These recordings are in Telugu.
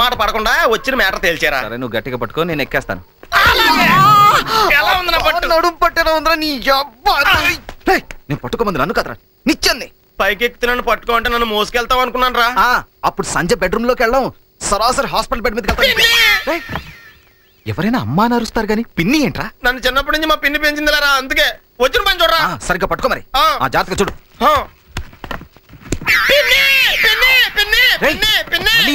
మాట పడకుండా వచ్చిన మ్యాటర్ తేల్చారా? సరే నువ్వు గట్టిగా పట్టుకో, నేను ఎక్కేస్తాను. నేను పట్టుకోమంది నన్ను కదరా, నిచ్చెన్ని. పైకి ఎక్కితే నన్ను పట్టుకో అంటే నన్ను మోసుకెళ్తావు అనుకున్నాను రా. అప్పుడు సంజయ్ బెడ్రూమ్ లోకి వెళ్ళాం, సరాసరి హాస్పిటల్ బెడ్ మీద. ఎవరైనా అమ్మా అని అరుస్తారు గానీ పిన్ని ఏంట్రా? నన్ను చిన్నప్పటి నుంచి మా పిన్ని పెంచిందిలేరా, అందుకే వచ్చిన పని చూడరా. సరిగ్గా పట్టుకో మరి, జాగ్రత్తగా చూడు.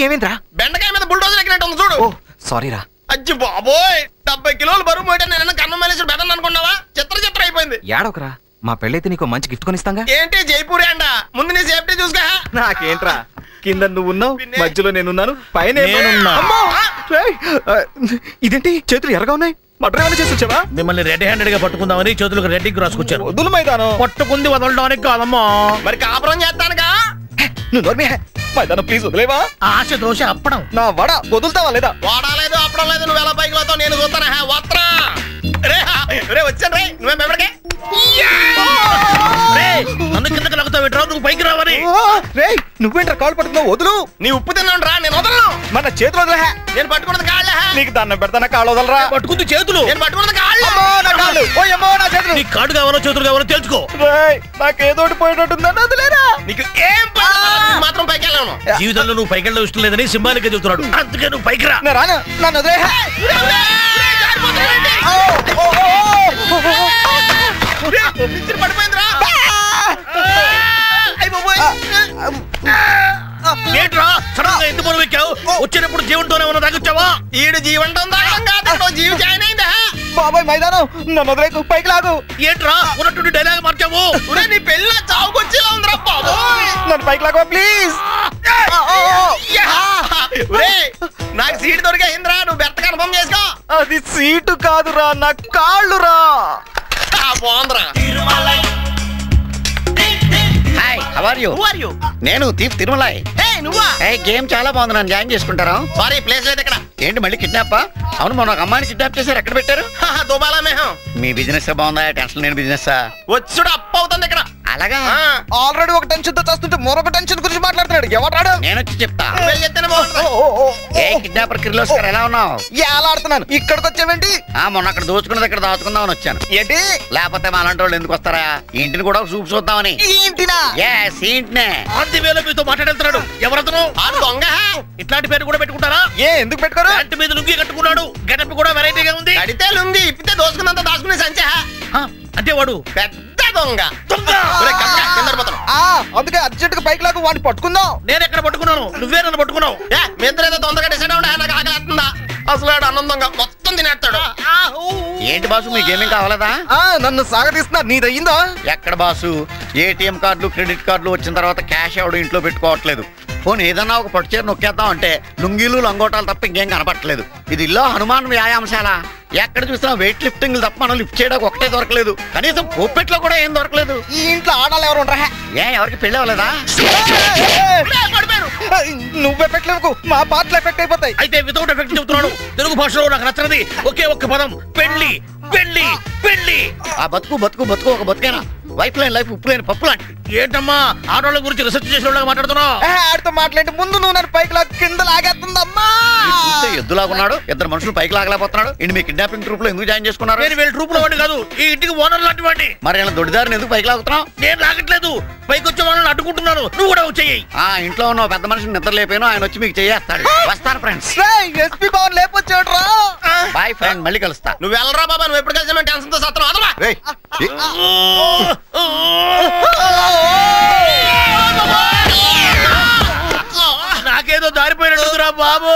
ఏమేంట్రా? బెండకాయ మీద బుల్డోజర్ ఎక్కినట్టు ఉంది చూడు. సారీ రా. అజ్జి బాబోయ్, 70 కిలోలు బరువు పోయటం నేను కన్నం మేనేసి బెదన్ అనుకున్నావా? చిత్ర అయిపోయింది. ఏడోకరా, మా పెళ్ళైతే నీకు మంచి గిఫ్ట్ కొనిస్తాగా. ఏంటి జైపూర్ అండ? ముందు నీ సేఫ్టీ చూసుకో. నాకేంట్రా, కింద నువ్వున్నావు, మధ్యలో నేనున్నాను, పైన ఇదేంటి చేతులు ఎర్రగా ఉన్నాయి? మటర్ ఏమైనా చేసి వచ్చావా? మిమ్మల్ని రెడ్ హ్యాండెడ్ గా పట్టుకుందామని చేతులకు రెడ్ కి రాసుకొచ్చాను. వదులు మైదానం. పట్టుకుంది వదలడానికి కాదమ్మా. మరి కాపురం చేస్తానుగా. నువ్వు నోర్మి మైదానం ప్లీజ్ వదిలేవా. ఆశ దోశ అప్పడం నా వడ వదులుతావా లేదా? వాడాలేదు అప్పడం లేదు, నువ్వు ఎలా పైకి పోతావు నేను చూస్తానా. వస్త్రా రే వచ్చాను రే, నువ్వేం ఎవరికే నన్ను కిందకి లాగుతావు, నువ్వు పైకి రావని. నువ్వేంట్రా కాళ్ళు పట్టుకున్నావు? వదులు. నీ ఉప్పు తిన్నాను రా, నేను వదలను. మన చేతులు వదిలే. నేను పట్టుకున్నది కాళ్ళే. నీకు దండం పెడతానా, కాళ్ళు వదలరా. పట్టుకుంది చేతులు. నేను పట్టుకున్నది కాళ్ళు. నీ కాళ్ళు కావాలో చేతులు కావాలో తెలుసుకో. నాకేదోటి పోయేటట్టుందని వదిలేరా. నీకు ఏం మాత్రం పైకి వెళ్ళాను. జీవితంలో నువ్వు పైకి వెళ్ళడం ఇష్టం లేదని సింబాలిక్ గా చెబుతున్నాడు, అందుకే నువ్వు పైకి రా. రాను, నన్ను వదిలే. పడిపోయిందిరా. ఏంట్రా సడన్ గా ఎందుకు పొలం ఎక్కావు? వచ్చేటప్పుడు జీవంతోనే ఉన్న తాగొచ్చావా? ఈడు జీవంతం జీవి జాయిన్ అయిందా? బాబాయ్ మైదానం, నన్ను వదిలేకు, పైకి లాగు. ఏంట్రా ఉన్నట్టుండి డైలాగ్ మార్చావు? నీ పెళ్ళి చావుకొచ్చేలా ఉందిరా బాబు. నన్ను పైకి లాగు ప్లీజ్. నాకు సీట్ దొరికిందిరా, నువ్వు బెర్త కన్ఫర్మ్ చేసుకో. అది సీటు కాదురా, నా కాళ్ళురా. బాగుందిరా. Hi, how are you? నేను తీప్ తిరుమల. నువ్వా? గేమ్ చాలా బాగుంది, నన్ను జాయిన్ చేసుకుంటారా? సారీ ప్లేస్ లేదు ఇక్కడ. ఏంటి మళ్ళీ కిడ్నాప్? అవును, మొన్న ఒక అమ్మాయిని కిడ్నాప్ చేశారు, ఎక్కడ పెట్టారు? దుబాలా మేహం. మీ బిజినెస్ బాగుందా? టెన్షన్ లేని బిజినెస్. వచ్చుడు అప్పు అవుతుంది ఇక్కడ. అలాగా? ఆల్రెడీ ఒక టెన్షన్ తో చేస్తుంటే మరొక టెన్షన్ గురించి మాట్లాడుతున్నాడు. ఎవరాడు? నేను వచ్చి చెప్తా. ఏ కిడ్నాపర్ కిర్లోస్కర్ ఎలా ఉన్నావు? ఎలా ఆడుతున్నాను? ఇక్కడికి వచ్చావేంటి? మొన్న అక్కడ దోచుకున్నది ఇక్కడ దాచుకుందామని వచ్చాను. ఏంటి? లేకపోతే మా అలాంటి వాళ్ళు ఎందుకు వస్తారా? ఇంటిని కూడా చూపు చూద్దామని. ఇంటినా? మీతో మాట్లాడుతున్నాడు. ఎవరతను? దొంగ. ఇట్లాంటి పేరు కూడా పెట్టుకుంటారా? ఎందుకు పెట్టుకోరు? ఇంటి మీద లుంగి కట్టుకున్నాడు, గెటప్ కూడా వెరైటీగా ఉంది. అడితే లుంగి, ఇప్పితే దోసుకున్నంత దాచుకునే సంచా. అంటే వాడు పెద్ద దొంగ. అందుకే అర్జెంట్ గా పైకి లాగా వాడిని పట్టుకుందాం. నేను ఎక్కడ పట్టుకున్నాను? నువ్వే నన్ను పట్టుకున్నావు. మీ ఇద్దరు ఏదో తొందరగా డిసైడ్ అవ్వండి. నాకు ఆకలిస్తుందా? అసలు ఆనందంగా మొత్తం తినేస్తాడు. ఏంటి బాసు, మీ గేమింగ్ కావాలదా? నన్ను సాగదీస్తున్నారు, నీదయ్యిందా? ఎక్కడ బాసు, ఏటీఎం కార్డులు క్రెడిట్ కార్డులు వచ్చిన తర్వాత క్యాష్ ఎవడు ఇంట్లో పెట్టుకోవట్లేదు. ఫోన్ ఏదన్నా ఒక పట్టు చీర నొక్కేద్దాం అంటే లుంగీలు లంగోటాలు తప్ప ఇంకేం కనపట్లేదు. ఇది ఇల్లు హనుమాన్ వ్యాయామశాల. ఎక్కడ చూసినా వెయిట్ లిఫ్టింగ్ తప్ప మనం లిఫ్ట్ చేయడానికి ఒకటే దొరకలేదు. కనీసం పోపెట్లో కూడా ఏం దొరకలేదు. ఈ ఇంట్లో ఆడాలి ఎవరు ఉంటారా? ఎవరికి పెళ్ళి అవ్వలేదా? నువ్వు ఎఫెక్ట్ లేవు, మా పాటలు ఎఫెక్ట్ అయిపోతాయి. అయితే వితౌట్ ఎఫెక్ట్ చెబుతున్నాడు. తెలుగు భాషలో నాకు నచ్చనిది ఒకే ఒక్క పదం, పెళ్లి పెళ్లి పెళ్లి. ఆ బతుకు బతుకు బతుకు ఒక బతుకేనా? వైఫ్ లైన్ లైఫ్ ఉప్పు లేని పప్పు లాంటి. ఏంటమ్మా ఆడవాళ్ళ గురించి రీసెర్చ్ చేసిన వాళ్ళగా మాట్లాడుతున్నావు? ఆడితో మాట్లాడి ముందు నువ్వు నన్ను పైకి లాగా కింద లాగేస్తుందమ్మా. చూస్తే ఎద్దులాగున్నాడు, ఇద్దరు మనుషులు పైకి లాగలేకపోతున్నాడు. ఇంటి మీ కిడ్నాపింగ్ ట్రూప్ లో ఎందుకు జాయిన్ చేసుకున్నారు? నేను వీళ్ళ ట్రూప్ లో వాడిని కాదు, ఈ ఇంటికి ఓనర్ లాంటి వాడిని. మరి ఇలా దొడిదారిని ఎందుకు పైకి లాగుతున్నావు? నేను లాగట్లేదు, పైకి వచ్చే వాళ్ళని అడ్డుకుంటున్నాను. నువ్వు కూడా వచ్చేయి. ఇంట్లో ఉన్న పెద్ద మనిషిని నిద్ర లేపాను, ఆయన వచ్చి మీకు చేస్తాడు. వస్తాను ఫ్రెండ్స్. ఎస్పీ భవన్ లేపొచ్చాడు రా. బాయ్ ఫ్రెండ్, మళ్ళీ కలుస్తా. నువ్వు వెళ్ళరా బాబా, నువ్వు ఎప్పుడు కలిసి టెన్షన్ తో సత్రం. నాకేదో దారిపోయినట్టురా బాబు.